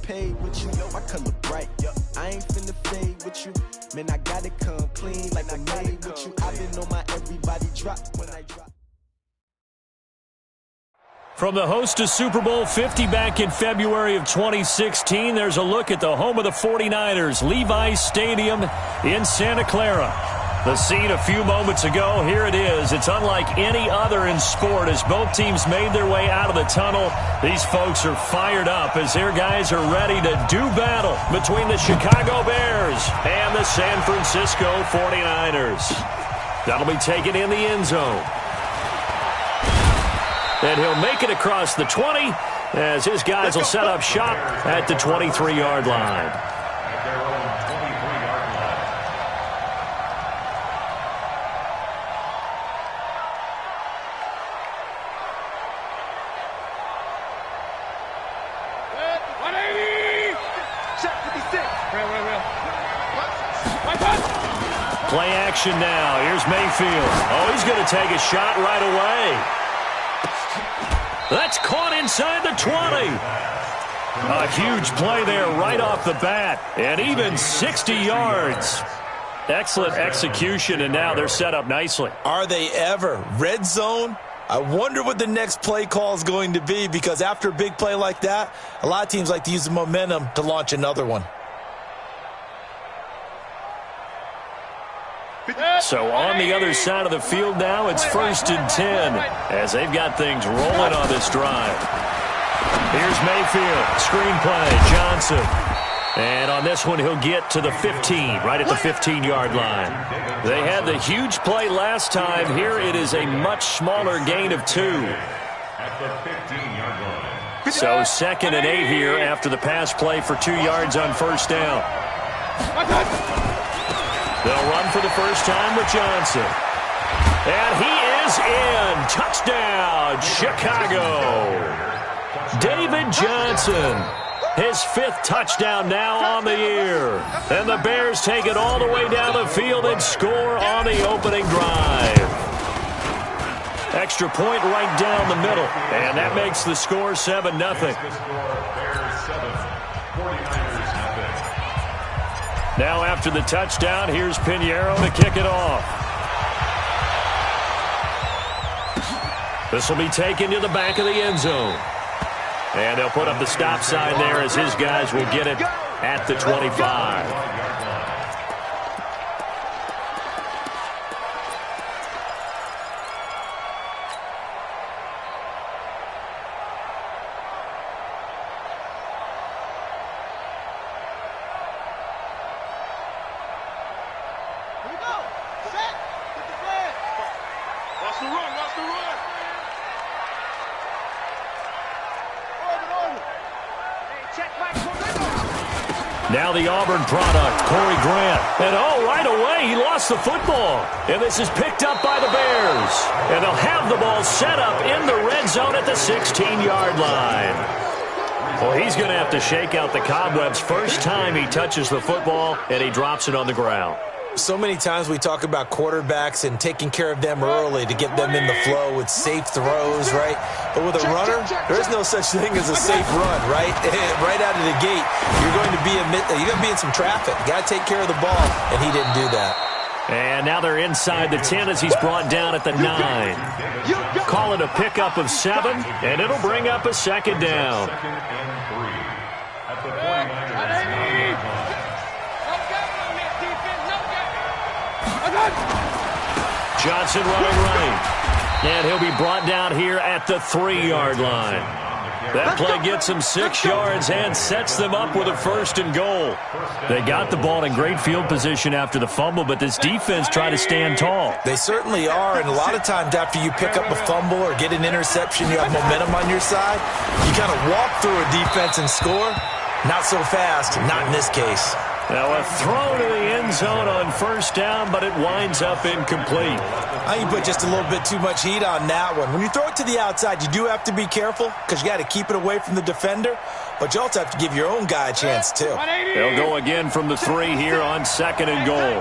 paid with you, know I color bright. I ain't finna fade with you. Man, I gotta come clean like I made with you. I've been on my everybody drop when I drop. From the host of Super Bowl 50 back in February of 2016, there's a look at the home of the 49ers, Levi's Stadium in Santa Clara. The scene a few moments ago, here it is. It's unlike any other in sport as both teams made their way out of the tunnel. These folks are fired up as their guys are ready to do battle between the Chicago Bears and the San Francisco 49ers. That'll be taken in the end zone. And he'll make it across the 20 as his guys will set up shop at the 23-yard line. Play action now. Here's Mayfield. Oh, he's going to take a shot right away. That's caught inside the 20. A huge play there right off the bat. And even 60 yards. Excellent execution, and now they're set up nicely. Are they ever? Red zone? I wonder what the next play call is going to be, because after a big play like that, a lot of teams like to use the momentum to launch another one. So on the other side of the field now, it's 1st and 10 as they've got things rolling on this drive. Here's Mayfield. Screen play. Johnson. And on this one, he'll get to the 15, right at the 15-yard line. They had the huge play last time. Here it is a much smaller gain of 2. So 2nd and 8 here after the pass play for 2 yards on 1st down. They'll run for the first time with Johnson. And he is in. Touchdown, Chicago. David Johnson. His 5th touchdown now on the year. And the Bears take it all the way down the field and score on the opening drive. Extra point right down the middle. And that makes the score 7-0. Now after the touchdown, here's Pinheiro to kick it off. This will be taken to the back of the end zone. And they'll put up the stop sign there as his guys will get it at the 25. Now the Auburn product, Corey Grant. And oh, right away, he lost the football. And this is picked up by the Bears. And they'll have the ball set up in the red zone at the 16-yard line. Well, he's going to have to shake out the cobwebs first time he touches the football, and he drops it on the ground. So many times we talk about quarterbacks and taking care of them early to get them in the flow with safe throws, right? But with a runner, there is no such thing as a safe run, right? Right out of the gate, you're going to be in some traffic. You got to take care of the ball, and he didn't do that. And now they're inside the 10 as he's brought down at the 9. Call it a pickup of 7, and it'll bring up a 2nd down. Johnson running right. And he'll be brought down here at the 3-yard line. That play gets them 6 yards and sets them up with a 1st and goal. They got the ball in great field position after the fumble, but this defense tried to stand tall. They certainly are, and a lot of times after you pick up a fumble or get an interception, you have momentum on your side. You kind of walk through a defense and score. Not so fast, not in this case. Now a throw to the end zone on 1st down, but it winds up incomplete. I think you put just a little bit too much heat on that one. When you throw it to the outside, you do have to be careful because you got to keep it away from the defender, but you also have to give your own guy a chance too. They'll go again from the 3 here on 2nd and goal.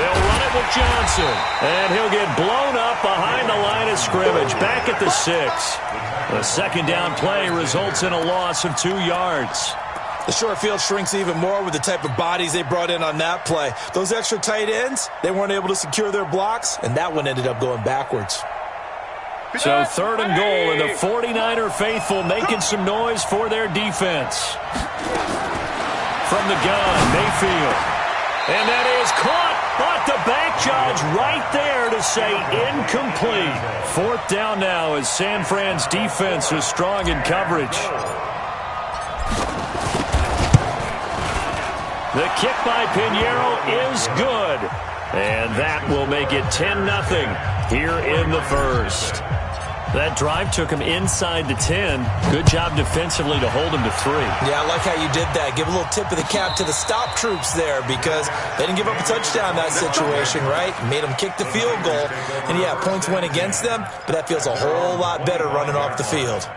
They'll run it with Johnson. And he'll get blown up behind the line of scrimmage, back at the 6. The second down play results in a loss of 2 yards. The short field shrinks even more with the type of bodies they brought in on that play. Those extra tight ends, they weren't able to secure their blocks, and that one ended up going backwards. So 3rd and goal, and the 49er faithful making some noise for their defense. From the gun, Mayfield. And that is caught, but the back judge right there to say incomplete. 4th down now as San Fran's defense is strong in coverage. The kick by Pinheiro is good. And that will make it 10-0 here in the first. That drive took him inside the 10. Good job defensively to hold him to 3. Yeah, I like how you did that. Give a little tip of the cap to the stop troops there because they didn't give up a touchdown in that situation, right? Made them kick the field goal. And, yeah, points went against them, but that feels a whole lot better running off the field.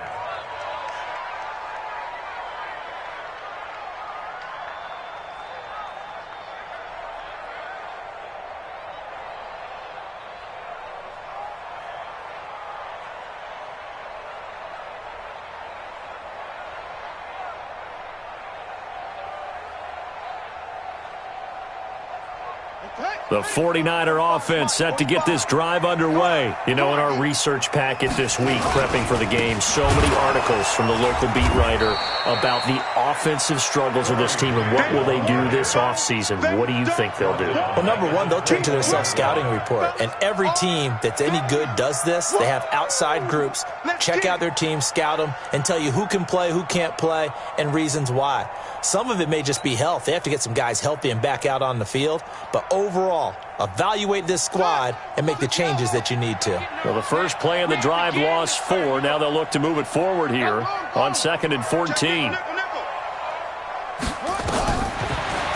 The 49er offense set to get this drive underway. You know, in our research packet this week, prepping for the game, so many articles from the local beat writer about the offensive struggles of this team and what will they do this offseason. What do you think they'll do? Well, number one, they'll turn to their self-scouting report. And every team that's any good does this. They have outside groups, check out their team, scout them, and tell you who can play, who can't play, and reasons why. Some of it may just be health. They have to get some guys healthy and back out on the field. But overall, evaluate this squad and make the changes that you need to. Well, the first play of the drive lost 4. Now they'll look to move it forward here on 2nd and 14.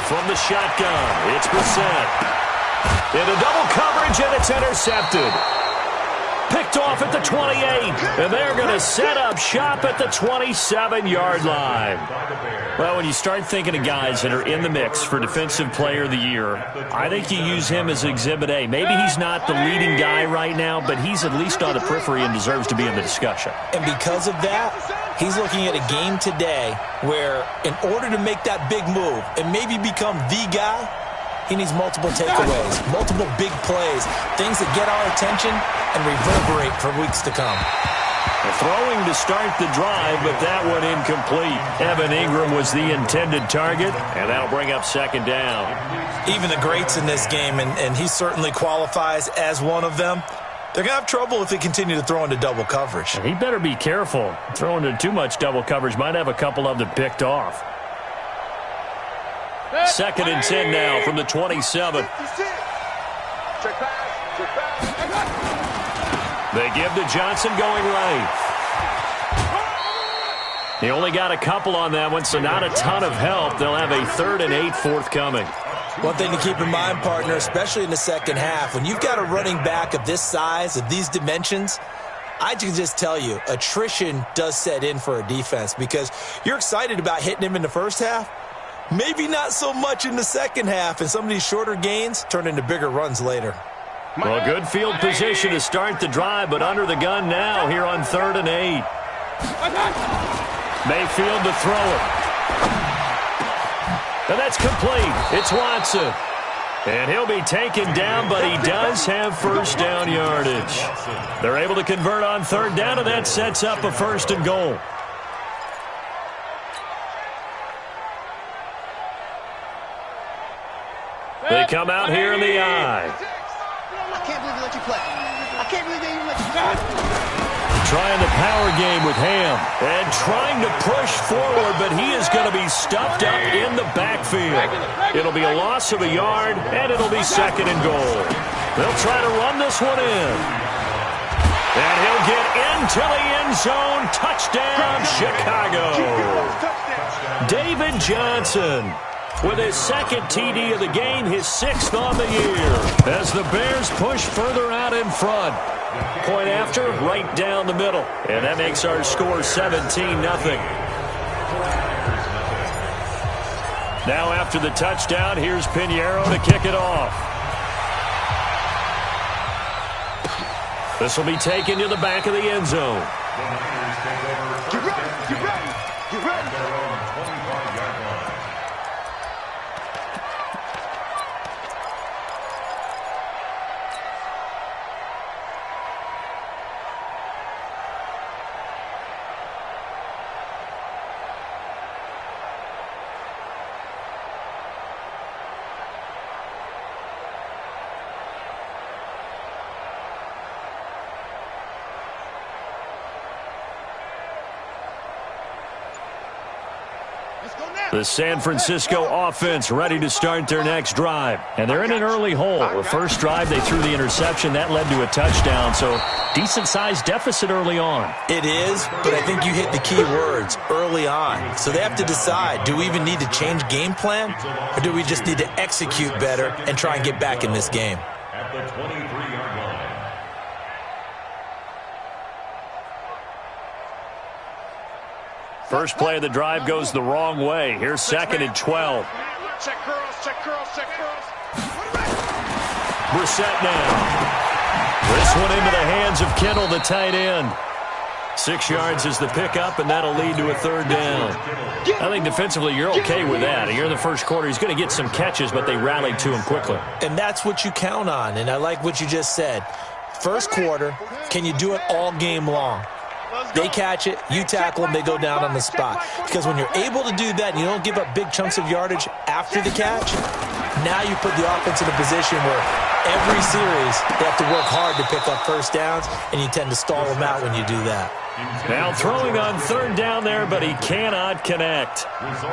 From the shotgun, it's Brissett. Into double coverage, and it's intercepted. Picked off at the 28, and they're going to set up shop at the 27-yard line. Well, when you start thinking of guys that are in the mix for Defensive Player of the Year, I think you use him as Exhibit A. Maybe he's not the leading guy right now, but he's at least on the periphery and deserves to be in the discussion. And because of that, he's looking at a game today where in order to make that big move and maybe become the guy, he needs multiple takeaways, multiple big plays, things that get our attention and reverberate for weeks to come. Throwing to start the drive, but that one incomplete. Evan Ingram was the intended target, and that'll bring up 2nd down. Even the greats in this game, and he certainly qualifies as one of them, they're going to have trouble if they continue to throw into double coverage. He better be careful. Throwing into too much double coverage might have a couple of them picked off. 2nd and 10 now from the 27. They give to Johnson going right. He only got a couple on that one, so not a ton of help. They'll have a 3rd and 8 forthcoming. One thing to keep in mind, partner, especially in the second half, when you've got a running back of this size, of these dimensions, I can just tell you, attrition does set in for a defense because you're excited about hitting him in the first half. Maybe not so much in the second half, and some of these shorter gains turn into bigger runs later. Well, good field position to start the drive, but under the gun now here on 3rd and 8. Mayfield to throw it. And that's complete. It's Watson. And he'll be taken down, but he does have first down yardage. They're able to convert on 3rd down, and that sets up a 1st and goal. They come out here in the I. I can't believe they let you play. I can't believe they even let you play. Trying the power game with Ham and trying to push forward, but he is going to be stuffed up in the backfield. It'll be a loss of a yard, and it'll be 2nd and goal. They'll try to run this one in. And he'll get into the end zone. Touchdown, Chicago. David Johnson with his 2nd TD of the game, his 6th on the year, as the Bears push further out in front. Point after, right down the middle. And that makes our score 17-0. Now after the touchdown, here's Pinheiro to kick it off. This will be taken to the back of the end zone. Get ready, get ready, get ready. The San Francisco offense ready to start their next drive. And they're in an early hole. The first drive, they threw the interception. That led to a touchdown. So decent-sized deficit early on. It is, but I think you hit the key words, early on. So they have to decide, do we even need to change game plan? Or do we just need to execute better and try and get back in this game? At the 23-yard line. First play of the drive goes the wrong way. Here's 2nd and 12. Check curls, check curls, check curls. Brissett now. This one into the hands of Kittle, the tight end. 6 yards is the pickup, and that'll lead to a 3rd down. I think defensively you're okay with that. Here in the first quarter, he's going to get some catches, but they rallied to him quickly. And that's what you count on, and I like what you just said. First quarter, can you do it all game long? They catch it, you tackle them, they go down on the spot. Because when you're able to do that and you don't give up big chunks of yardage after the catch, now you put the offense in a position where every series they have to work hard to pick up first downs, and you tend to stall them out when you do that. Now throwing on 3rd down there, but he cannot connect.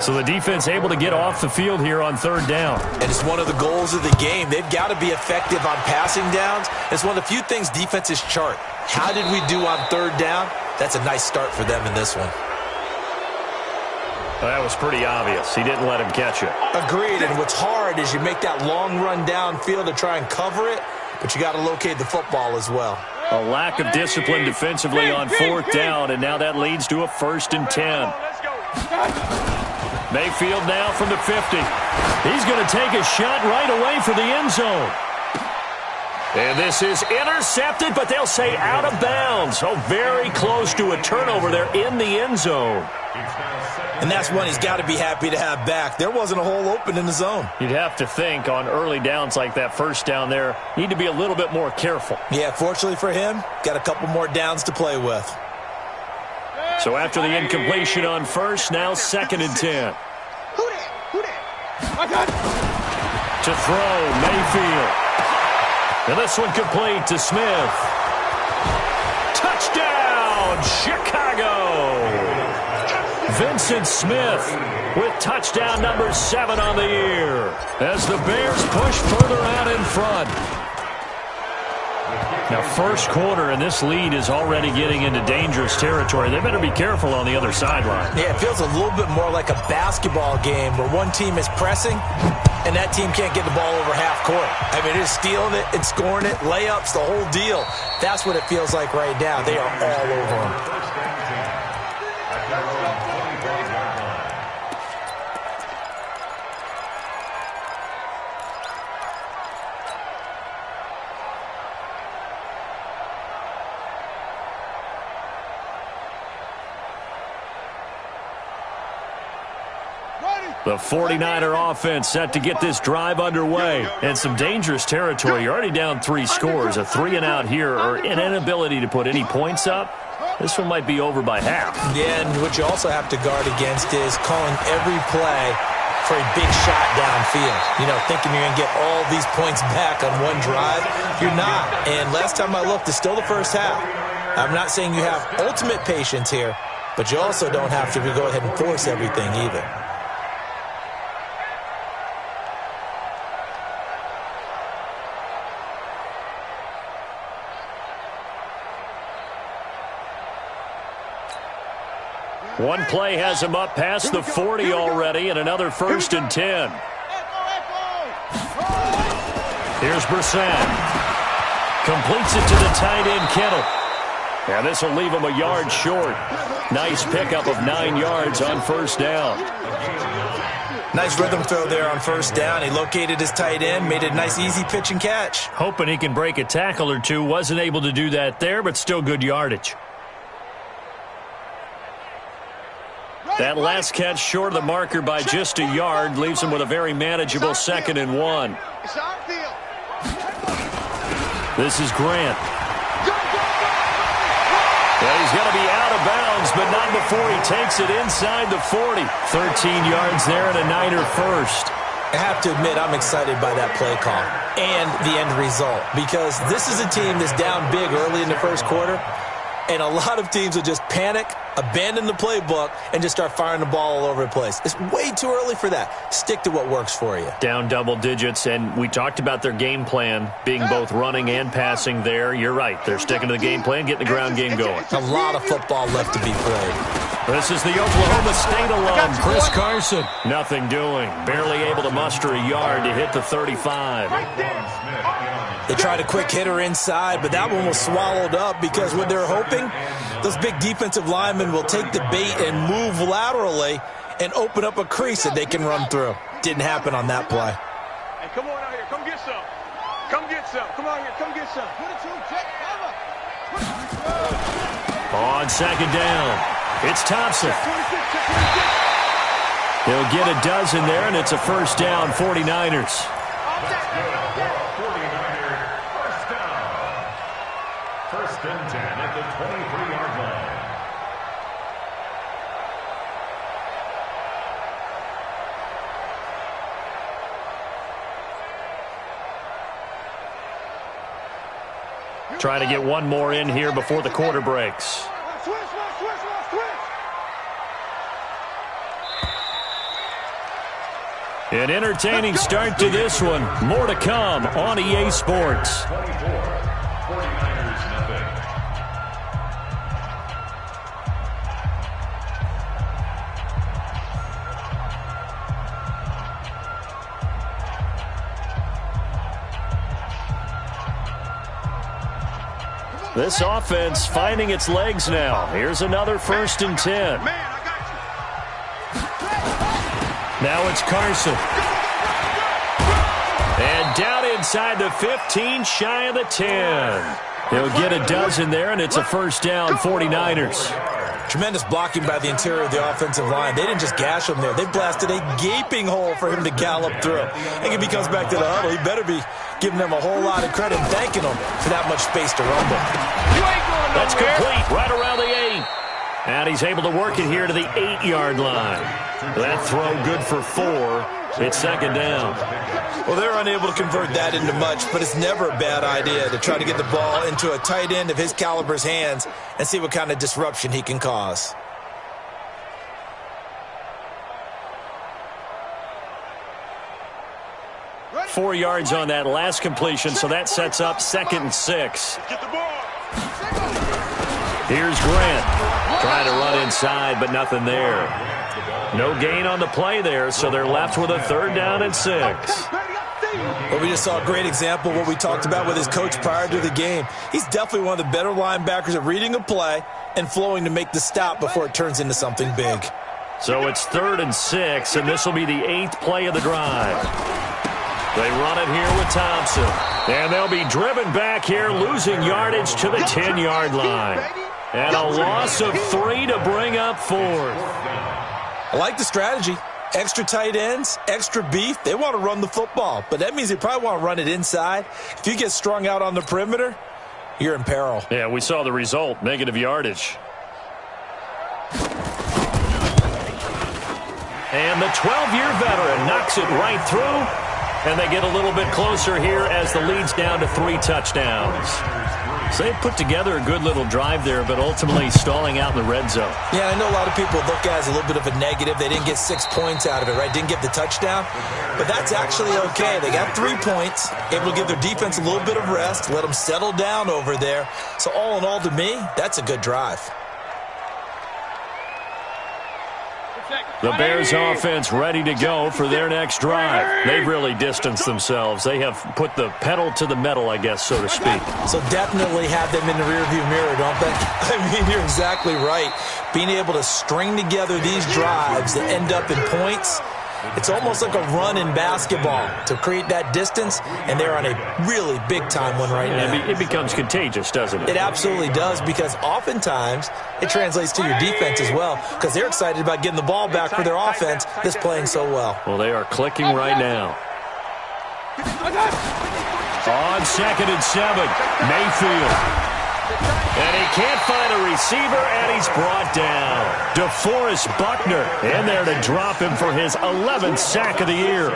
So the defense able to get off the field here on 3rd down. And it's one of the goals of the game. They've got to be effective on passing downs. It's one of the few things defenses chart. How did we do on 3rd down? That's a nice start for them in this one. Well, that was pretty obvious. He didn't let him catch it. Agreed, and what's hard is you make that long run downfield to try and cover it, but you got to locate the football as well. A lack of discipline defensively on 4th down, and now that leads to a 1st and 10. Mayfield now from the 50. He's going to take a shot right away for the end zone. And this is intercepted, but they'll say out of bounds. Oh, very close to a turnover there in the end zone. And that's one he's got to be happy to have back. There wasn't a hole open in the zone. You'd have to think on early downs like that, 1st down there, need to be a little bit more careful. Yeah, fortunately for him, got a couple more downs to play with. So after the incompletion on 1st, now 2nd and 10. Who that? To throw, Mayfield. And this one complete to Smith. Touchdown, Chicago! Vincent Smith with touchdown number 7 on the year as the Bears push further out in front. Now, first quarter, and this lead is already getting into dangerous territory. They better be careful on the other sideline. Yeah, it feels a little bit more like a basketball game where one team is pressing and that team can't get the ball over half court. I mean, they're stealing it and scoring it, layups, the whole deal. That's what it feels like right now. They are all over them. The 49er offense set to get this drive underway. And some dangerous territory. You're already down 3 scores. A 3-and-out here or an inability to put any points up. This one might be over by half. Yeah, and what you also have to guard against is calling every play for a big shot downfield. You know, thinking you're going to get all these points back on one drive. You're not. And last time I looked, it's still the first half. I'm not saying you have ultimate patience here, but you also don't have to go ahead and force everything either. One play has him up past the 40 already, and another 1st and 10. Here's Brissett. Completes it to the tight end, Kittle. And this will leave him a yard short. Nice pickup of 9 yards on 1st down. Nice rhythm throw there on first down. He located his tight end, made it a nice, easy pitch and catch. Hoping he can break a tackle or two. Wasn't able to do that there, but still good yardage. That last catch short of the marker by just a yard leaves him with a very manageable 2nd and 1. This is Grant. Well, he's going to be out of bounds, but not before he takes it inside the 40. 13 yards there and a Niner first. I have to admit, I'm excited by that play call and the end result, because this is a team that's down big early in the first quarter, and a lot of teams will just panic, abandon the playbook, and just start firing the ball all over the place. It's way too early for that. Stick to what works for you. Down double digits, and we talked about their game plan being both running and passing there. You're right. They're sticking to the game plan, getting the ground game going. A lot of football left to be played. This is the Oklahoma State alum, Chris Carson. Nothing doing. Barely able to muster a yard to hit the 35. They tried a quick hitter inside, but that one was swallowed up because what they're hoping, those big defensive linemen will take the bait and move laterally and open up a crease that they can run through. Didn't happen on that play. Hey, come on out here. Come get some. Come get some. Come on here. Come get some. On 2nd down, it's Thompson. He'll get a dozen there, and it's a first down, 49ers. First and 10 at the 23-yard line. Trying to get one more in here before the quarter breaks. An entertaining start to this one. More to come on EA Sports. 49ers nothing. This offense finding its legs now. Here's another 1st and 10. Now it's Carson. And down inside the 15, shy of the 10. He'll get a dozen there, and it's a first down, 49ers. Tremendous blocking by the interior of the offensive line. They didn't just gash him there. They blasted a gaping hole for him to gallop through. I think if he comes back to the huddle, he better be giving them a whole lot of credit and thanking them for that much space to rumble. That's complete right around the 8. And he's able to work it here to the 8-yard line. That throw good for 4. It's 2nd down. Well, they're unable to convert that into much, but it's never a bad idea to try to get the ball into a tight end of his caliber's hands and see what kind of disruption he can cause. Four yards on that last completion, so that sets up 2nd and 6. Here's Grant. Trying to run inside, but nothing there. No gain on the play there, so they're left with a 3rd down and 6. Well, we just saw a great example of what we talked about with his coach prior to the game. He's definitely one of the better linebackers at reading a play and flowing to make the stop before it turns into something big. So it's 3rd and 6, and this will be the 8th play of the drive. They run it here with Thompson. And they'll be driven back here, losing yardage to the 10-yard line. And a loss of 3 to bring up 4th. I like the strategy. Extra tight ends, extra beef. They want to run the football, but that means they probably want to run it inside. If you get strung out on the perimeter, you're in peril. Yeah, we saw the result, negative yardage. And the 12-year veteran knocks it right through, and they get a little bit closer here as the lead's down to 3 touchdowns. So they put together a good little drive there, but ultimately stalling out in the red zone. Yeah, I know a lot of people look at it as a little bit of a negative. They didn't get 6 points out of it, right? Didn't get the touchdown. But that's actually okay. They got 3 points, able to give their defense a little bit of rest, let them settle down over there. So all in all, to me, that's a good drive. The Bears offense ready to go for their next drive. They've really distanced themselves. They have put the pedal to the metal, I guess, so to speak. So definitely have them in the rearview mirror, don't they? I mean, you're exactly right. Being able to string together these drives that end up in points, It's almost like a run in basketball to create that distance, and they're on a really big-time one right now. It becomes contagious, doesn't it? It absolutely does, because oftentimes it translates to your defense as well, because they're excited about getting the ball back for their offense that's playing so well. Well, they are clicking right now. On 2nd and 7, Mayfield. And he can't find a receiver, and he's brought down. DeForest Buckner in there to drop him for his 11th sack of the year.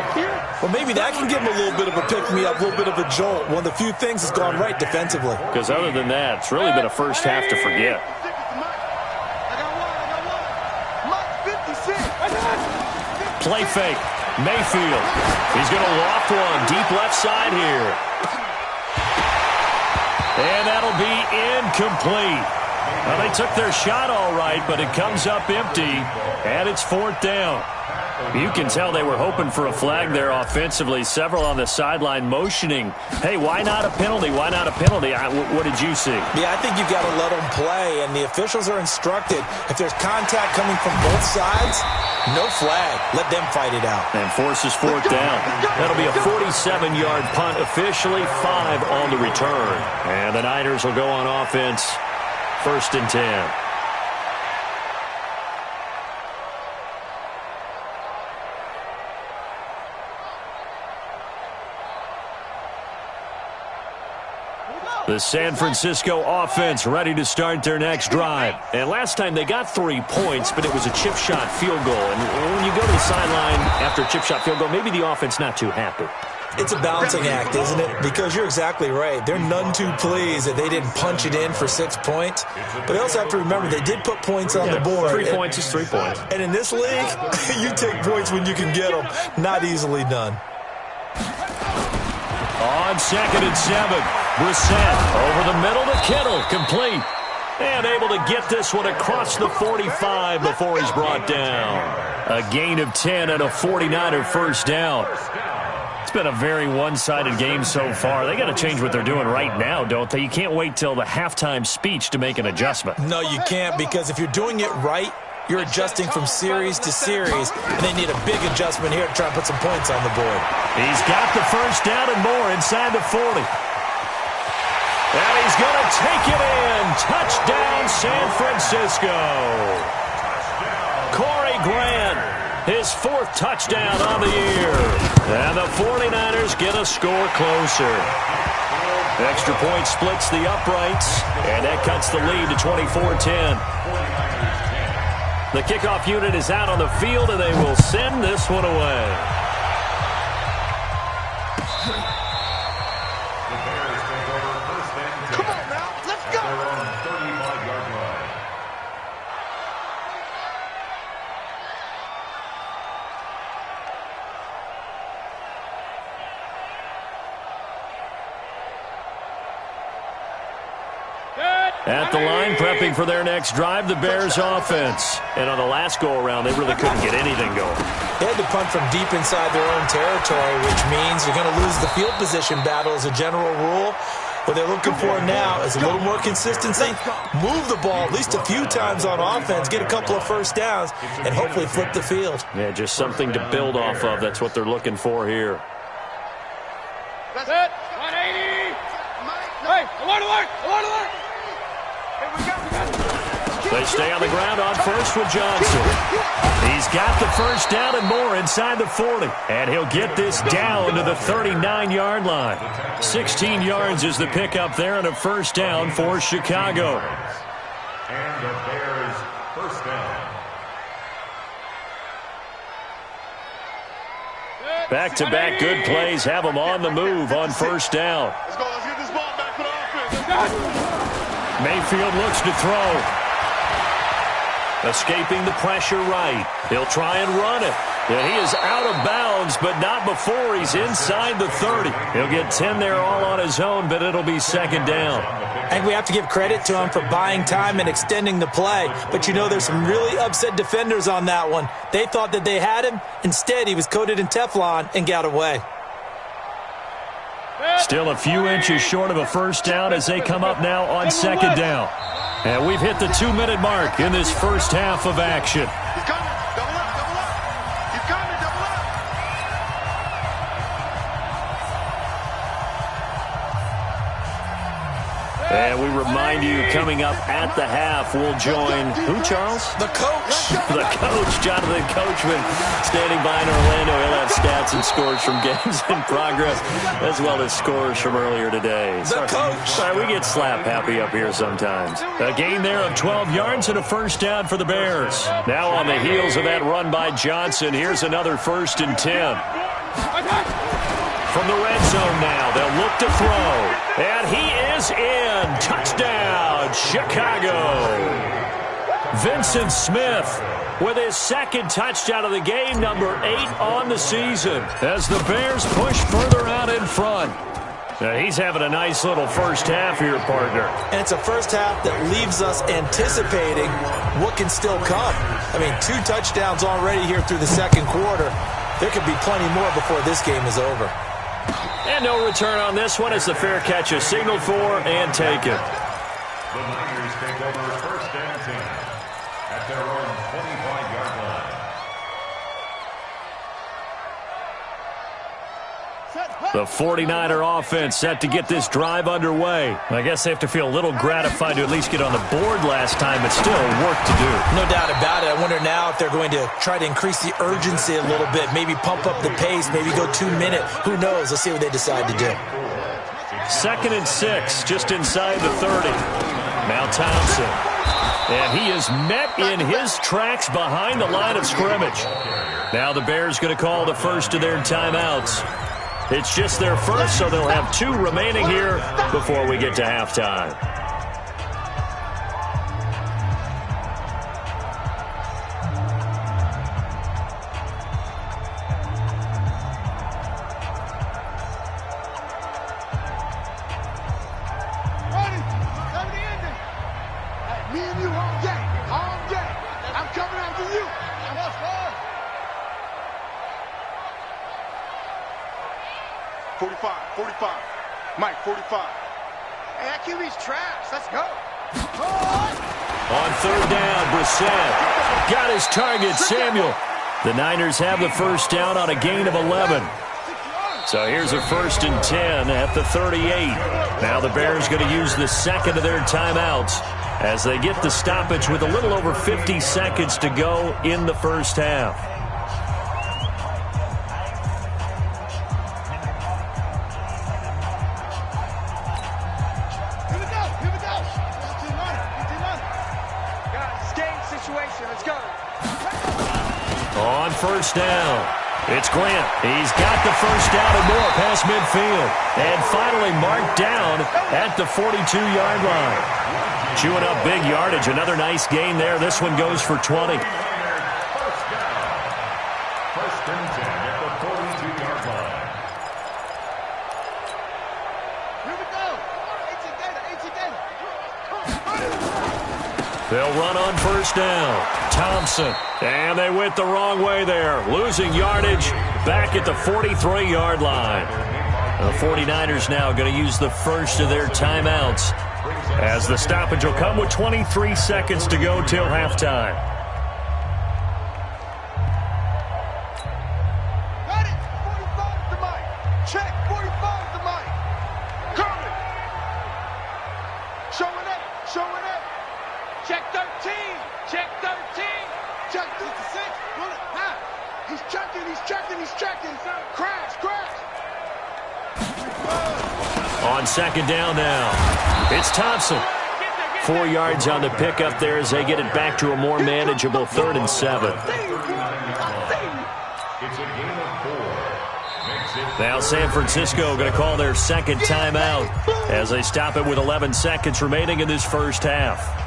Well, maybe that can give him a little bit of a pick-me-up, a little bit of a jolt. One of the few things that's gone right defensively. Because other than that, it's really been a first half to forget. Play fake. Mayfield. He's going to loft one deep left side here. And that'll be incomplete. Well, they took their shot all right, but it comes up empty, and it's 4th down. You can tell they were hoping for a flag there offensively. Several on the sideline motioning, hey, why not a penalty? Why not a penalty? What did you see? Yeah, I think you've got to let them play, and the officials are instructed. If there's contact coming from both sides, no flag. Let them fight it out. And forces 4th down. That'll be a 47-yard punt, officially 5 on the return. And the Niners will go on offense, 1st and 10. The San Francisco offense ready to start their next drive. And last time they got 3 points, but it was a chip shot field goal. And when you go to the sideline after a chip shot field goal, maybe the offense not too happy. It's a balancing act, isn't it? Because you're exactly right. They're none too pleased that they didn't punch it in for 6 points. But they also have to remember they did put points on the board. 3 points is 3 points. And in this league, you take points when you can get them. Not easily done. On 2nd and 7, Brissett over the middle to Kittle, complete. And able to get this one across the 45 before he's brought down. A gain of 10 and a 49er first down. It's been a very one-sided game so far. They got to change what they're doing right now, don't they? You can't wait till the halftime speech to make an adjustment. No, you can't, because if you're doing it right, you're adjusting from series to series, and they need a big adjustment here to try and put some points on the board. He's got the first down and more inside the 40. And he's going to take it in. Touchdown, San Francisco. Corey Grant, his 4th touchdown on the year. And the 49ers get a score closer. Extra point splits the uprights, and that cuts the lead to 24-10. The kickoff unit is out on the field, and they will send this one away. The Bears take over 1st and 10. Come on now, let's go. Their own 35-yard line. At the line, prepping for their next drive, the Bears offense. And on the last go-around, they really couldn't get anything going. They had to punt from deep inside their own territory, which means you're going to lose the field position battle as a general rule. What they're looking for now is a little more consistency, move the ball at least a few times on offense, get a couple of first downs, and hopefully flip the field. Yeah, just something to build off of. That's what they're looking for here. That's it. 180. Hey, alert. They stay on the ground on first with Johnson. He's got the first down and more inside the 40. And he'll get this down to the 39-yard line. 16 yards is the pickup there and a first down for Chicago. And the Bears first down. Back-to-back good plays have them on the move on first down. Let's go. Let's get this ball back for the offense. Mayfield looks to throw. Escaping the pressure right. He'll try and run it. And he is out of bounds, but not before he's inside the 30. He'll get 10 there all on his own, but it'll be second down. I think we have to give credit to him for buying time and extending the play. But, you know, there's some really upset defenders on that one. They thought that they had him. Instead, he was coated in Teflon and got away. Still a few inches short of a first down as they come up now on second down. And we've hit the 2-minute mark in this first half of action. He's coming. Double up. He's coming. Double up. And we remind you, coming up at the half, we'll join who, Charles? The coach. The coach, Jonathan Coachman, standing by in Orlando. He'll have stats and scores from games in progress, as well as scores from earlier today. The coach. Sorry, we get slap happy up here sometimes. A gain there of 12 yards and a first down for the Bears. Now on the heels of that run by Johnson, here's another 1st and 10. From the red zone now, they'll look to throw. And he is in. Touchdown, Chicago. Vincent Smith with his 2nd touchdown of the game, number 8 on the season, as the Bears push further out in front. Now he's having a nice little first half here, partner. And it's a first half that leaves us anticipating what can still come. I mean, 2 touchdowns already here through the 2nd quarter. There could be plenty more before this game is over. And no return on this one as the fair catch is signaled for and taken. The Niners take over 1st and 10 at their own 25-yard line. The 49er offense set to get this drive underway. I guess they have to feel a little gratified to at least get on the board last time, but still work to do. No doubt about it. I wonder now if they're going to try to increase the urgency a little bit, maybe pump up the pace, maybe go 2-minute. Who knows? Let's see what they decide to do. 2nd and 6, just inside the 30. Now Thompson. And he is met in his tracks behind the line of scrimmage. Now the Bears going to call the first of their timeouts. It's just their first, so they'll have 2 remaining here before we get to halftime. Ready? Come to the ending. Me and you all day. All day. I'm coming after you. Let's go. 45. Mike, 45. Hey, that QB's trash. Let's go. On 3rd down, Brissett got his target, Samuel. The Niners have the first down on a gain of 11. So here's a 1st and 10 at the 38. Now the Bears going to use the 2nd of their timeouts as they get the stoppage with a little over 50 seconds to go in the first half. On 1st down, it's Grant. He's got the first down and more past midfield. And finally marked down at the 42-yard line. Chewing up big yardage. Another nice gain there. This one goes for 20. 1st and 10 at the 42-yard line. Here we go. They'll run on 1st down. Thompson. And they went the wrong way there. Losing yardage back at the 43-yard line. The 49ers now going to use the first of their timeouts as the stoppage will come with 23 seconds to go till halftime. Got it. 45 to Mike. Check. 45 to Mike. Coming. Showing up. Check 13. Check 13. Check 56. Pull it. Now. He's checking. Crash. On 2nd down now, it's Thompson. 4 yards on the pickup there as they get it back to a more manageable 3rd and 7. It's a gain of 4. Now San Francisco going to call their 2nd timeout as they stop it with 11 seconds remaining in this first half.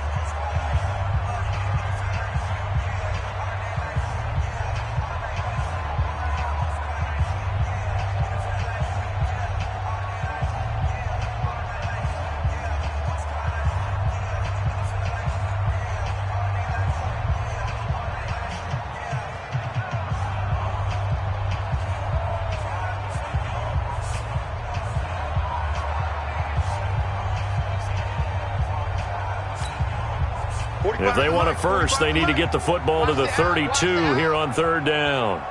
If they want it first, they need to get the football to the 32 here on 3rd down.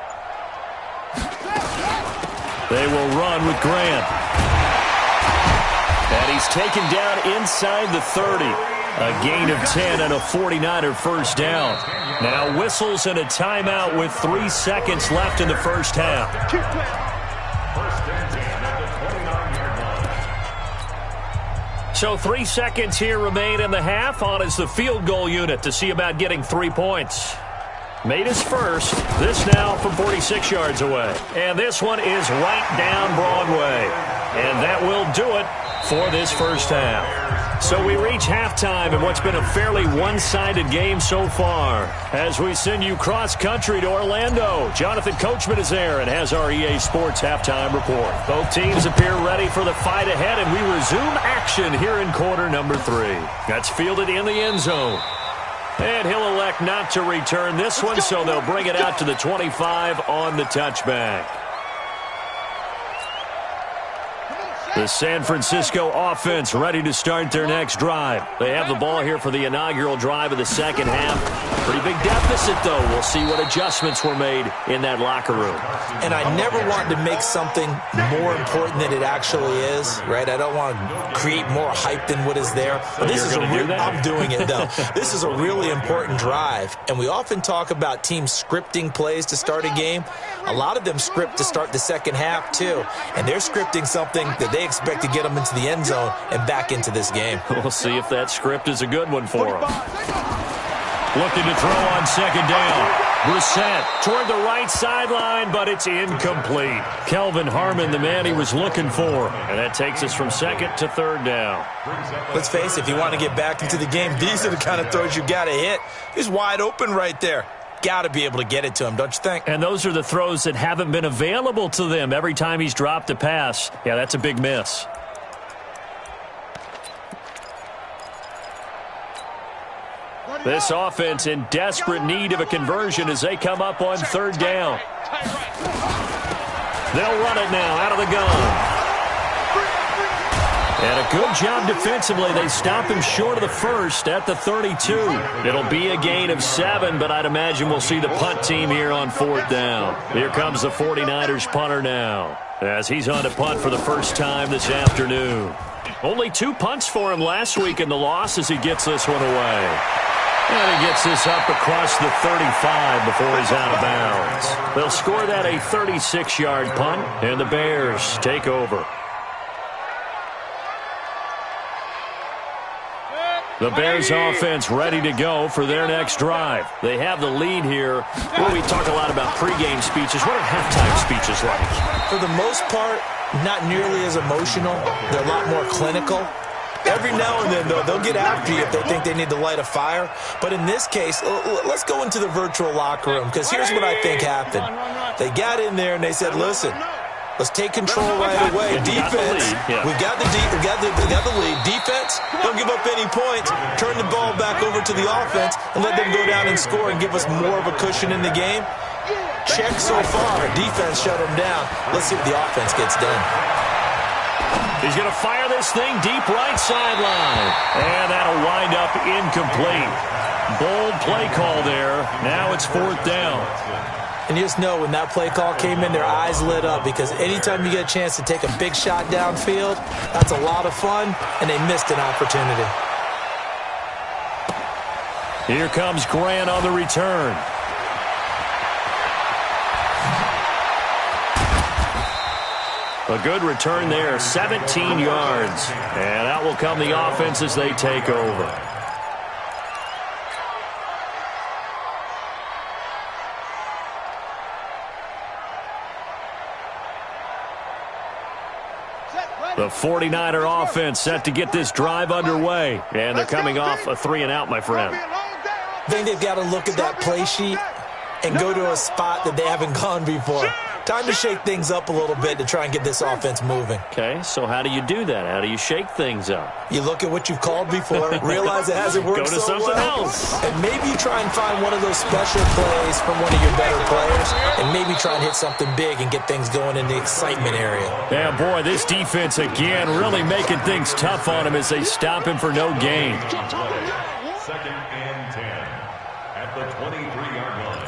They will run with Grant. And he's taken down inside the 30. A gain of 10 and a 49er first down. Now whistles and a timeout with 3 seconds left in the first half. First and 10 at the 29-yard line. So 3 seconds here remain in the half. On is the field goal unit to see about getting 3 points. Made his first. This now from 46 yards away. And this one is right down Broadway. And that will do it for this first half. So we reach halftime in what's been a fairly one-sided game so far. As we send you cross-country to Orlando, Jonathan Coachman is there and has our EA Sports halftime report. Both teams appear ready for the fight ahead, and we resume action here in quarter number 3. That's fielded in the end zone. And he'll elect not to return this one, so they'll bring it out to the 25 on the touchback. The San Francisco offense ready to start their next drive. They have the ball here for the inaugural drive of the second half. Pretty big deficit, though. We'll see what adjustments were made in that locker room. And I never want to make something more important than it actually is, right? I don't want to create more hype than what is there. But this is I'm doing it, though. This is a really important drive. And we often talk about teams scripting plays to start a game. A lot of them script to start the second half, too. And they're scripting something that they expect to get them into the end zone and back into this game. We'll see if that script is a good one for them. Looking to throw on second down. Brissett toward the right sideline, but it's incomplete. Kelvin Harmon, the man he was looking for. And that takes us from second to third down. Let's face it, if you want to get back into the game, these are the kind of throws you got to hit. He's wide open right there. Got to be able to get it to him, don't you think? And those are the throws that haven't been available to them every time he's dropped a pass. Yeah, that's a big miss. This offense in desperate need of a conversion as they come up on third down. They'll run it now out of the gun. And a good job defensively. They stop him short of the first at the 32. It'll be a gain of 7, but I'd imagine we'll see the punt team here on fourth down. Here comes the 49ers punter now, as he's on to punt for the first time this afternoon. Only 2 punts for him last week in the loss as he gets this one away. And he gets this up across the 35 before he's out of bounds. They'll score that a 36-yard punt, and the Bears take over. The Bears offense ready to go for their next drive. They have the lead here. Well, we talk a lot about pregame speeches. What are halftime speeches like? For the most part, not nearly as emotional. They're a lot more clinical. Every now and then, though, they'll get after you if they think they need to light a fire. But in this case, let's go into the virtual locker room, because here's what I think happened. They got in there and they said, listen, let's take control right away. Defense, we got the lead. Defense, don't give up any points. Turn the ball back over to the offense and let them go down and score and give us more of a cushion in the game. Check so far. Defense shut them down. Let's see what the offense gets done. He's going to fire this thing deep right sideline. And that'll wind up incomplete. Bold play call there. Now it's fourth down. And you just know when that play call came in, their eyes lit up, because anytime you get a chance to take a big shot downfield, that's a lot of fun, and they missed an opportunity. Here comes Grant on the return. A good return there, 17 yards. And out will come the offense as they take over. The 49er offense set to get this drive underway. And they're coming off a 3-and-out, my friend. I think they've got to look at that play sheet and go to a spot that they haven't gone before. Time to shake things up a little bit to try and get this offense moving. Okay, so how do you do that? How do you shake things up? You look at what you've called before, realize it hasn't worked so well. Go to something else. And maybe you try and find one of those special plays from one of your better players, and maybe try and hit something big and get things going in the excitement area. Yeah, boy, this defense again really making things tough on him as they stop him for no gain. Second and 10 at the 23-yard line.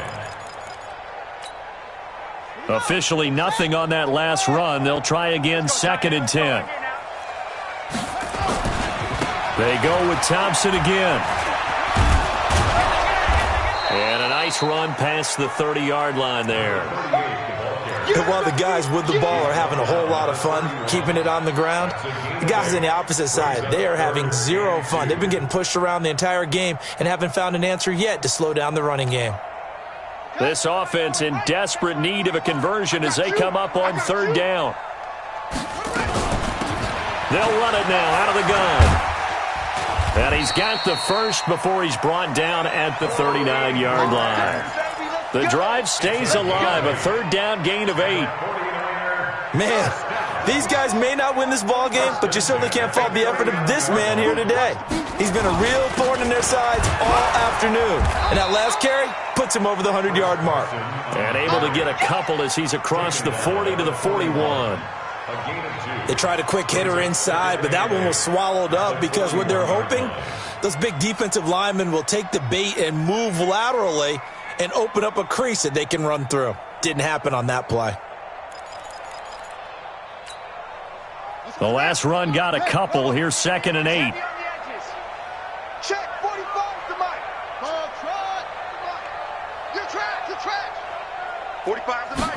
Officially nothing on that last run. They'll try again, second and 10. They go with Thompson again. And a nice run past the 30-yard line there. And while the guys with the ball are having a whole lot of fun keeping it on the ground, the guys on the opposite side, they are having zero fun. They've been getting pushed around the entire game and haven't found an answer yet to slow down the running game. This offense in desperate need of a conversion as they come up on third down. They'll run it now out of the gun. And he's got the first before he's brought down at the 39-yard line. The drive stays alive, a third down gain of 8. Man, these guys may not win this ball game, but you certainly can't fault the effort of this man here today. He's been a real thorn in their sides all afternoon. And that last carry puts him over the 100-yard mark. And able to get a couple as he's across the 40 to the 41. They tried a quick hitter inside, but that one was swallowed up because what they're hoping, those big defensive linemen will take the bait and move laterally and open up a crease that they can run through. Didn't happen on that play. The last run got a couple. Here's 2nd and 8. Check 45 to Mike. Ball trot. Good track. 45 to Mike.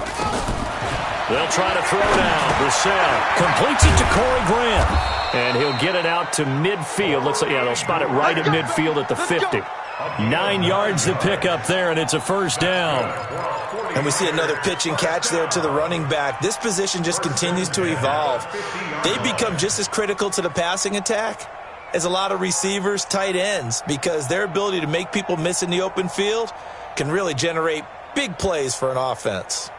They'll try to throw now. Brissett completes it to Corey Graham. And he'll get it out to midfield. Looks like, yeah, they'll spot it right at midfield at the 50. 9 yards to pick up there, and it's a first down. And we see another pitch and catch there to the running back. This position just continues to evolve. They become just as critical to the passing attack as a lot of receivers, tight ends, because their ability to make people miss in the open field can really generate big plays for an offense.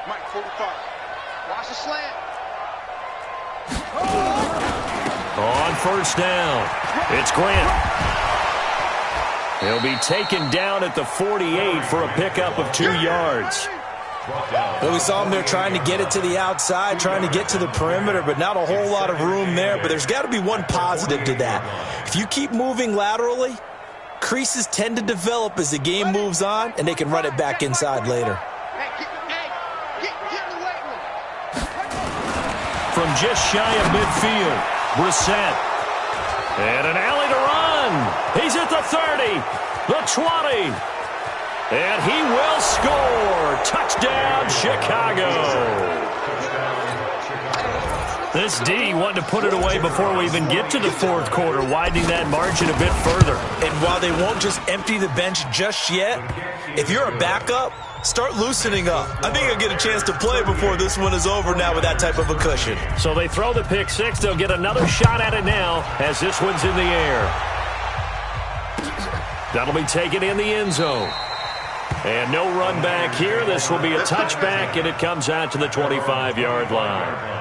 Mike 45. Watch the slant. On first down, it's Grant. He'll be taken down at the 48 for a pickup of 2 yards. Well, we saw him there trying to get it to the outside, trying to get to the perimeter, but not a whole lot of room there. But there's got to be one positive to that. If you keep moving laterally, creases tend to develop as the game moves on, and they can run it back inside later. From just shy of midfield, Brissett. And an alley to run. He's at the 30, the 20. And he will score. Touchdown, Chicago. This D wanting to put it away before we even get to the fourth quarter, widening that margin a bit further. And while they won't just empty the bench just yet, if you're a backup, start loosening up. I think you'll get a chance to play before this one is over now with that type of a cushion. So they throw the pick six. They'll get another shot at it now as this one's in the air. That'll be taken in the end zone. And no run back here. This will be a touchback, and it comes out to the 25-yard line.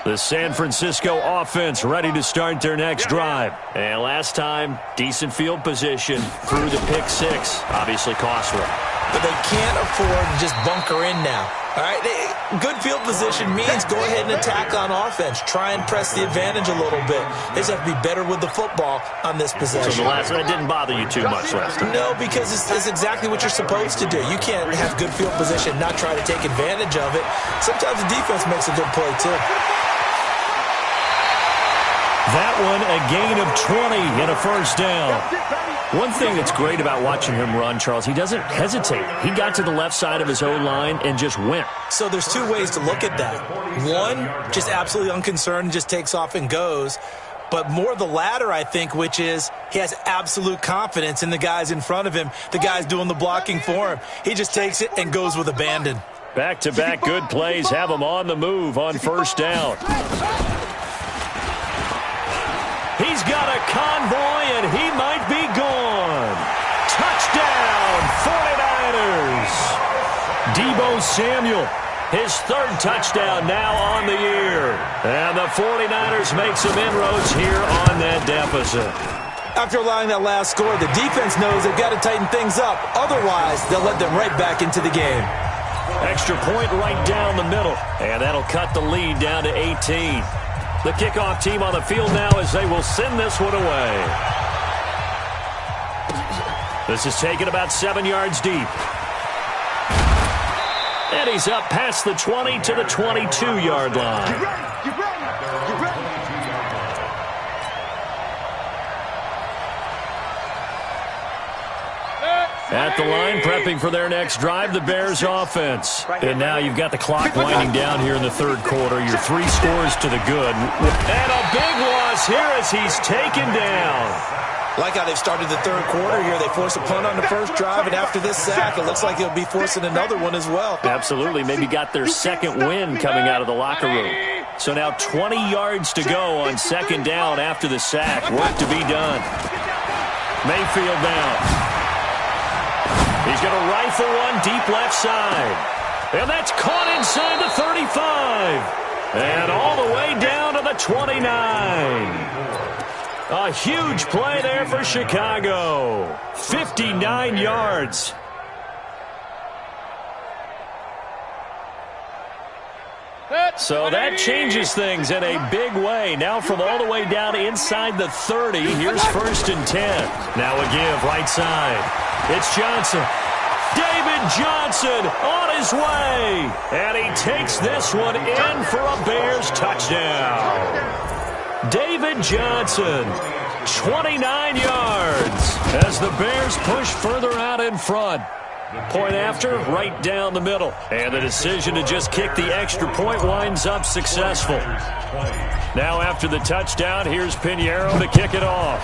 The San Francisco offense ready to start their next drive. And last time, decent field position through the pick six. Obviously costly. But they can't afford to just bunker in now. All right, good field position means go ahead and attack on offense. Try and press the advantage a little bit. They just have to be better with the football on this possession. So the last one didn't bother you too much last time? No, because it's exactly what you're supposed to do. You can't have good field position and not try to take advantage of it. Sometimes the defense makes a good play, too. That one, a gain of 20 and a first down. One thing that's great about watching him run, Charles, he doesn't hesitate. He got to the left side of his own line and just went. So there's two ways to look at that. One, just absolutely unconcerned, just takes off and goes. But more the latter, I think, which is he has absolute confidence in the guys in front of him, the guys doing the blocking for him. He just takes it and goes with abandon. Back-to-back good plays have him on the move on first down. He's got a convoy, and he might be gone. Touchdown, 49ers. Deebo Samuel His third touchdown now on the year. And the 49ers make some inroads here on that deficit. After allowing that last score, the defense knows they've got to tighten things up. Otherwise, they'll let them right back into the game. Extra point right down the middle. And that'll cut the lead down to 18. The kickoff team on the field now as they will send this one away. This is taken about 7 yards deep. And he's up past the 20 to the 22-yard line. Get ready, get ready, get ready. At the line, prepping for their next drive, the Bears offense. And now you've got the clock winding down here in the third quarter. Your 3 scores to the good. And a big loss here as he's taken down. Like how they've started the third quarter here. They force a punt on the first drive, and after this sack, it looks like they'll be forcing another one as well. Absolutely. Maybe got their second win coming out of the locker room. So now 20 yards to go on second down after the sack. Work to be done. Mayfield now. He's going to rifle one deep left side. And that's caught inside the 35. And all the way down to the 29. A huge play there for Chicago. 59 yards. So that changes things in a big way. Now from all the way down inside the 30, here's 1st and 10. Now a give right side. It's Johnson. David Johnson on his way. And he takes this one in for a Bears touchdown. David Johnson, 29 yards as the Bears push further out in front. Point after, right down the middle. And the decision to just kick the extra point winds up successful. Now after the touchdown, here's Pinheiro to kick it off.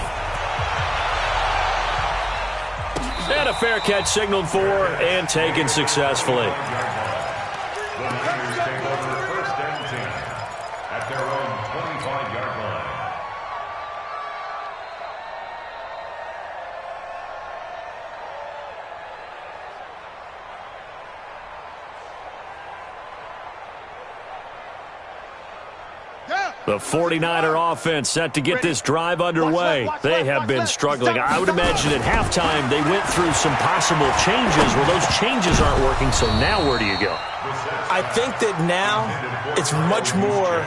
And a fair catch signaled for and taken successfully. The Niners take over 1st and 10 at their own 25-yard line. The 49er offense set to get this drive underway. They have been struggling. I would imagine at halftime they went through some possible changes. Well, those changes aren't working, so now where do you go? I think that now it's much more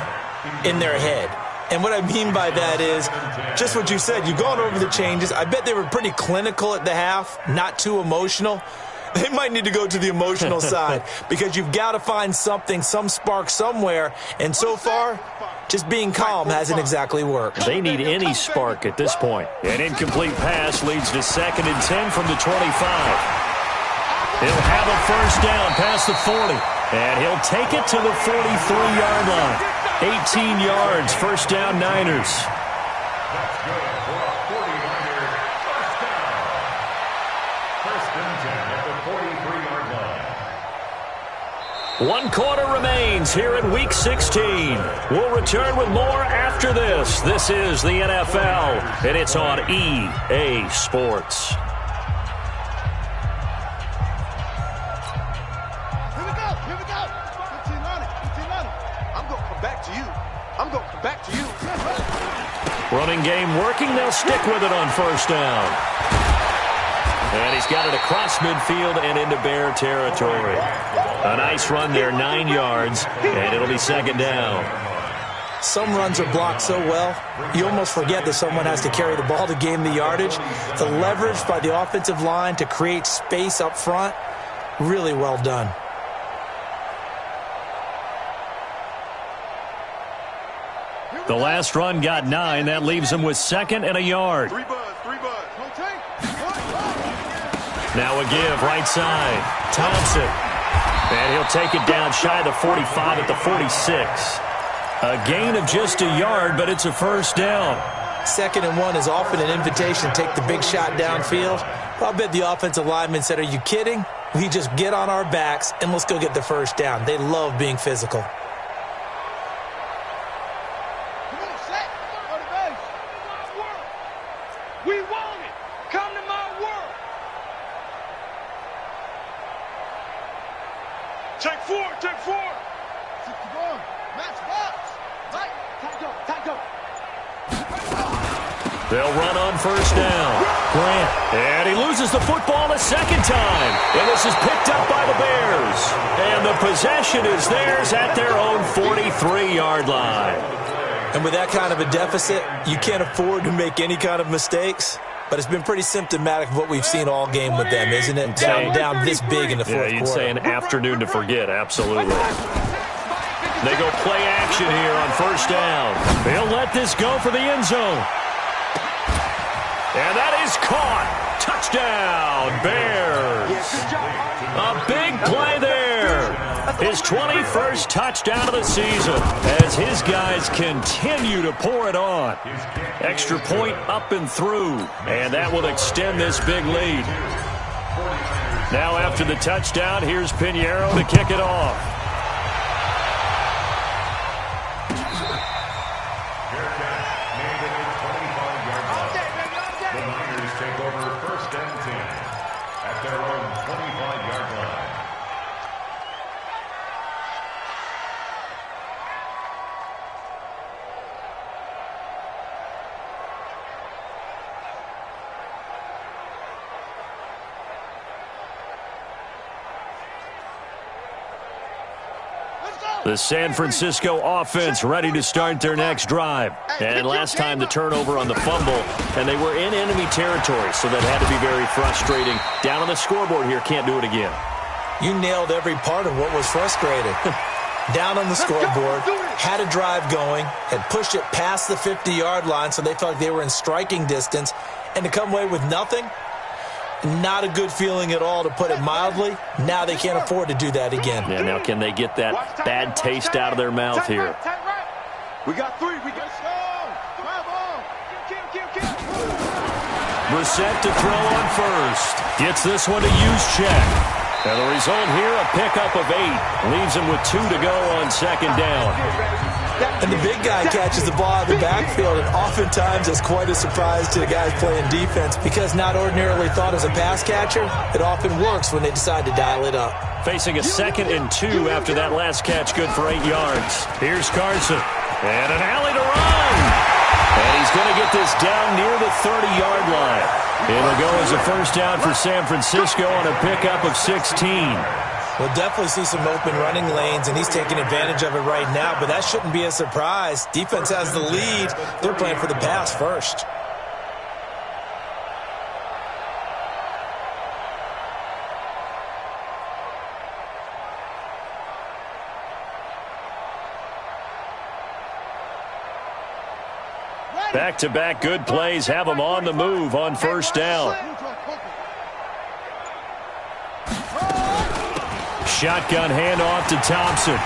in their head. And what I mean by that is just what you said. You've gone over the changes. I bet they were pretty clinical at the half, not too emotional. They might need to go to the emotional side because you've got to find something, some spark somewhere. And so far, just being calm hasn't exactly worked. They need any spark at this point. An incomplete pass leads to 2nd and 10 from the 25. He'll have a first down past the 40. And he'll take it to the 43-yard line. 18 yards, first down Niners. That's good for a 49er first down. 1st and 10 at the 43-yard line. 1 quarter remains here in Week 16. We'll return with more after this. This is the NFL, and it's on EA Sports. Here we go, here we go. 1500, 1500. I'm going to come back to you. I'm going to come back to you. Running game working. They'll stick with it on first down. And he's got it across midfield and into Bear territory. A nice run there, 9 yards, and it'll be 2nd down. Some runs are blocked so well, you almost forget that someone has to carry the ball to gain the yardage. The leverage by the offensive line to create space up front, really well done. The last run got 9. That leaves him with 2nd and a yard. 3 buzz, 3 buzz. No take. Now a give, right side. Thompson. And he'll take it down shy of the 45 at the 46. A gain of just a yard, but it's a first down. 2nd and 1 is often an invitation to take the big shot downfield. I'll bet the offensive lineman said, are you kidding? We just get on our backs and let's go get the first down. They love being physical. Come on, set. Go to base. We want it. Come to my world. Take four. Take four. Match box. Right. Time go. They'll run on first down. Grant. And he loses the football a second time. And this is picked up by the Bears. And the possession is theirs at their own 43-yard line. And with that kind of a deficit, you can't afford to make any kind of mistakes. But it's been pretty symptomatic of what we've seen all game with them, isn't it? Down this big in the fourth quarter. You'd say an afternoon to forget, absolutely. They go play action here on first down. They'll let this go for the end zone. And that is caught. Touchdown, Bears. A big play there. His 21st touchdown of the season as his guys continue to pour it on. Extra point up and through, and that will extend this big lead. Now after the touchdown, here's Pinheiro to kick it off. The San Francisco offense ready to start their next drive. And last time the turnover on the fumble, and they were in enemy territory, so that had to be very frustrating. Down on the scoreboard here, can't do it again. You nailed every part of what was frustrating. Down on the scoreboard, had a drive going, had pushed it past the 50-yard line, so they felt like they were in striking distance, and to come away with nothing, not a good feeling at all, to put it mildly. Now they can't afford to do that again. Yeah, now can they get that bad taste out of their mouth here? We got three. We got Brissett to throw on first. Gets this one to Juszczyk. And the result here, a pickup of 8. Leaves him with 2 to go on second down. And the big guy catches the ball out of the backfield, and oftentimes it's quite a surprise to the guys playing defense because not ordinarily thought as a pass catcher, it often works when they decide to dial it up. Facing a 2nd and 2 after that last catch, good for 8 yards. Here's Carson. And an alley to run. And he's going to get this down near the 30-yard line. It'll go as a first down for San Francisco on a pickup of 16. We'll definitely see some open running lanes, and he's taking advantage of it right now, but that shouldn't be a surprise. Defense has the lead. They're playing for the pass first. Back-to-back good plays have them on the move on first down. Shotgun handoff to Thompson.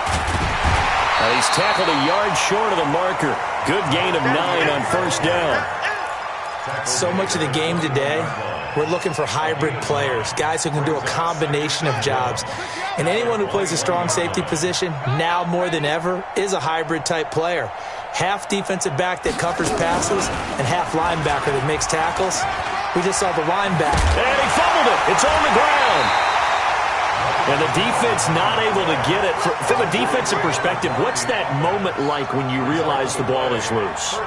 He's tackled a yard short of the marker. Good gain of 9 on first down. So much of the game today, we're looking for hybrid players, guys who can do a combination of jobs. And anyone who plays a strong safety position, now more than ever, is a hybrid type player. Half defensive back that covers passes and half linebacker that makes tackles. We just saw the linebacker. And he fumbled it. It's on the ground. And the defense not able to get it. From a defensive perspective, what's that moment like when you realize the ball is loose?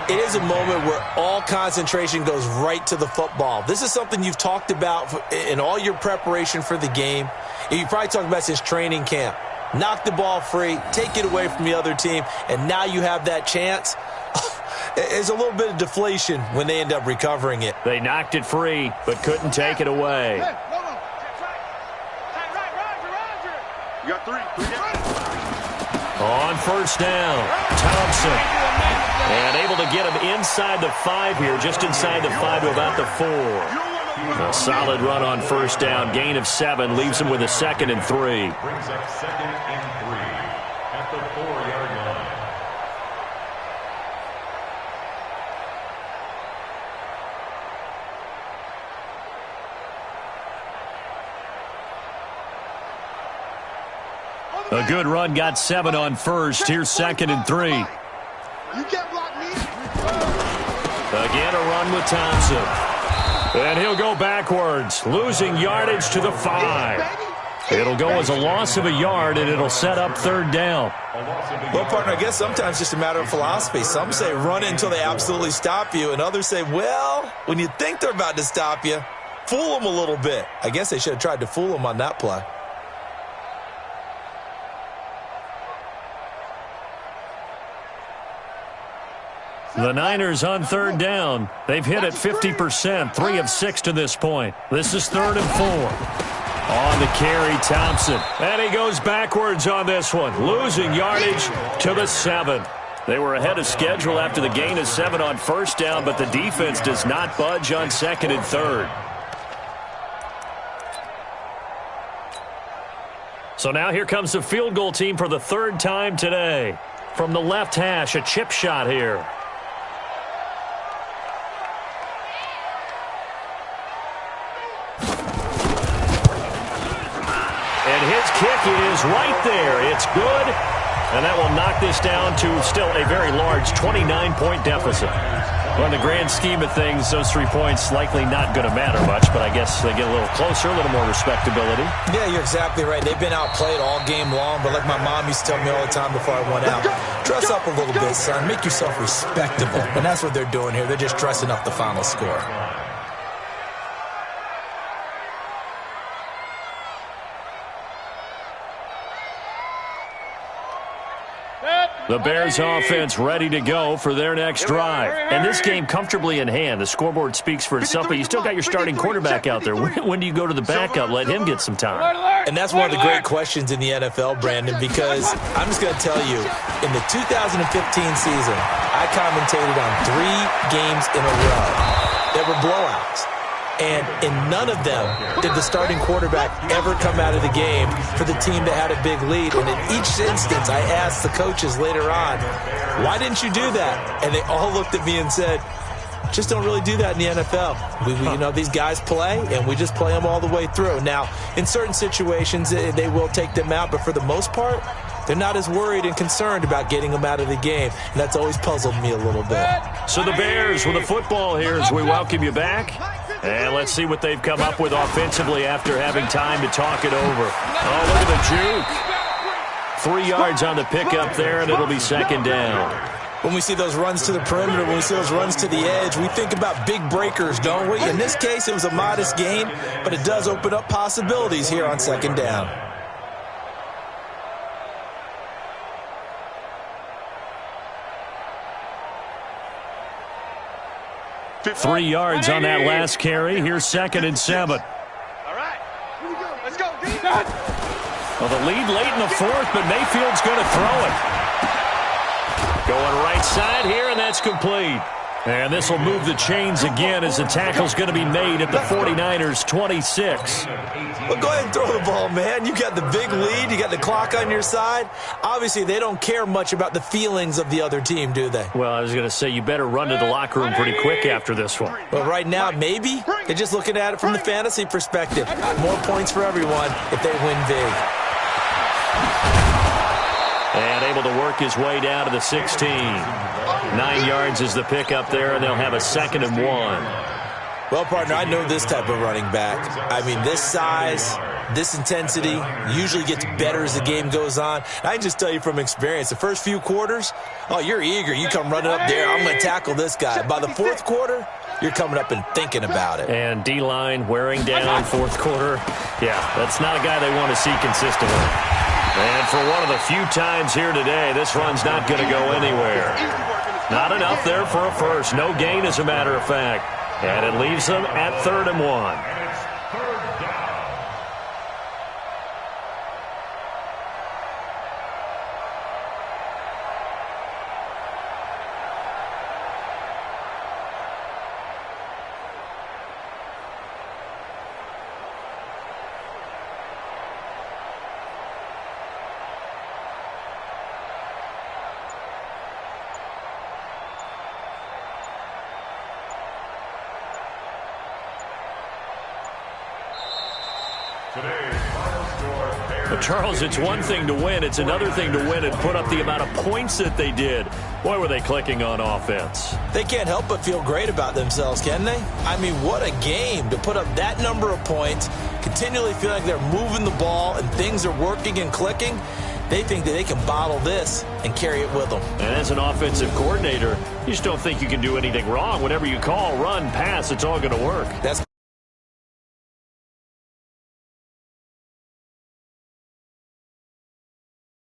It is a moment where all concentration goes right to the football. This is something you've talked about in all your preparation for the game. You probably talked about since training camp. Knock the ball free, take it away from the other team, and now you have that chance. There's a little bit of deflation when they end up recovering it. They knocked it free, but couldn't take it away. You got 3. On first down, Thompson. And able to get him inside the 5 here, just inside the 5 to about the 4. A solid run on first down, gain of 7, leaves him with a 2nd and 3. Brings up 2nd and 3 at the 4-yard line. A good run, got 7 on first. Here's 2nd and 3. You can't block me. Again, a run with Thompson. And he'll go backwards, losing yardage to the 5. It'll go as a loss of a yard, and it'll set up third down. Well, partner, I guess sometimes just a matter of philosophy. Some say run it until they absolutely stop you, and others say, well, when you think they're about to stop you, fool them a little bit. I guess they should have tried to fool them on that play. The Niners on third down. They've hit it 50%, 3 of 6 to this point. This is 3rd and 4. On the carry, Thompson. And he goes backwards on this one, losing yardage to the 7. They were ahead of schedule after the gain of 7 on first down, but the defense does not budge on 2nd and 3rd. So now here comes the field goal team for the 3rd time today. From the left hash, a chip shot here. Kick is right there. It's good. And that will knock this down to still a very large 29-point deficit. Well, in the grand scheme of things, those 3 points likely not going to matter much, but I guess they get a little closer, a little more respectability. Yeah, you're exactly right. They've been outplayed all game long, but like my mom used to tell me all the time before I went out, dress up a little bit, son. Make yourself respectable. And that's what they're doing here. They're just dressing up the final score. The Bears offense ready to go for their next drive. And this game comfortably in hand. The scoreboard speaks for itself, but you still got your starting quarterback out there. When do you go to the backup? Let him get some time. And that's one of the great questions in the NFL, Brandon, because I'm just going to tell you, in the 2015 season, I commentated on 3 games in a row that were blowouts. And in none of them did the starting quarterback ever come out of the game for the team that had a big lead. And in each instance, I asked the coaches later on, why didn't you do that? And they all looked at me and said, just don't really do that in the NFL. These guys play, and we just play them all the way through. Now, in certain situations, they will take them out, but for the most part, they're not as worried and concerned about getting them out of the game. And that's always puzzled me a little bit. So the Bears with the football here as we welcome you back. And let's see what they've come up with offensively after having time to talk it over. Oh, look at the juke. 3 yards on the pickup there, and it'll be 2nd down. When we see those runs to the perimeter, when we see those runs to the edge, we think about big breakers, don't we? In this case, it was a modest gain, but it does open up possibilities here on 2nd down. 3 yards on that last carry. Here's 2nd and 7. All right. Let's go. Well, the lead late in the 4th, but Mayfield's going to throw it. Going right side here, and that's complete. And this will move the chains again as the tackle's going to be made at the 49ers' 26. Well, go ahead and throw the ball, man. You got the big lead. You got the clock on your side. Obviously, they don't care much about the feelings of the other team, do they? Well, I was going to say, you better run to the locker room pretty quick after this one. Well, right now, maybe. They're just looking at it from the fantasy perspective. More points for everyone if they win big. And able to work his way down to the 16. 9 yards is the pickup there, and they'll have a 2nd and 1. Well, partner, I know this type of running back. I mean, this size, this intensity usually gets better as the game goes on. I can just tell you from experience, the first few quarters, oh, you're eager. You come running up there, I'm going to tackle this guy. By the 4th quarter, you're coming up and thinking about it. And D-line wearing down 4th quarter. Yeah, that's not a guy they want to see consistently. And for one of the few times here today, this run's not going to go anywhere. Not enough there for a first. No gain, as a matter of fact. And it leaves them at 3rd and 1. But Charles, it's one thing to win. It's another thing to win and put up the amount of points that they did. Boy, were they clicking on offense. They can't help but feel great about themselves, can they? I mean, what a game to put up that number of points continually feel like they're moving the ball and things are working and clicking, they think that they can bottle this and carry it with them. And as an offensive coordinator, you just don't think you can do anything wrong. Whatever you call, run, pass, it's all going to work. That's